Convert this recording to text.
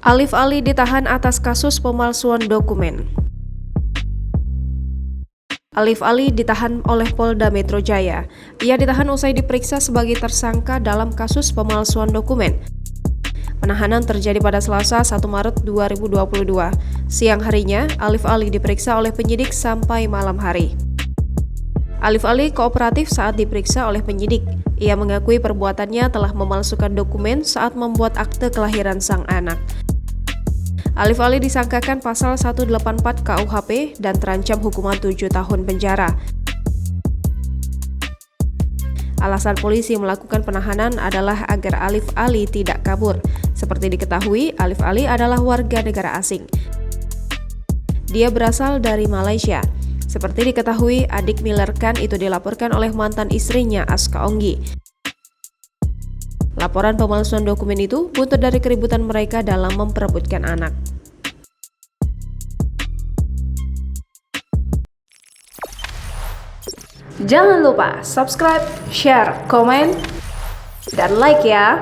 Alif Ali ditahan atas kasus pemalsuan dokumen. Alif Ali ditahan oleh Polda Metro Jaya. Ia ditahan usai diperiksa sebagai tersangka dalam kasus pemalsuan dokumen. Penahanan terjadi pada Selasa 1 Maret 2022. Siang harinya, Alif Ali diperiksa oleh penyidik sampai malam hari. Alif Ali kooperatif saat diperiksa oleh penyidik. Ia mengakui perbuatannya telah memalsukan dokumen saat membuat akte kelahiran sang anak. Alif Ali disangkakan pasal 184 KUHP dan terancam hukuman 7 tahun penjara. Alasan polisi melakukan penahanan adalah agar Alif Ali tidak kabur. Seperti diketahui, Alif Ali adalah warga negara asing. Dia berasal dari Malaysia. Seperti diketahui, adik Miller Khan itu dilaporkan oleh mantan istrinya Aska Onggi. Laporan pemalsuan dokumen itu buntut dari keributan mereka dalam memperebutkan anak. Jangan lupa subscribe, share, komen, dan like ya!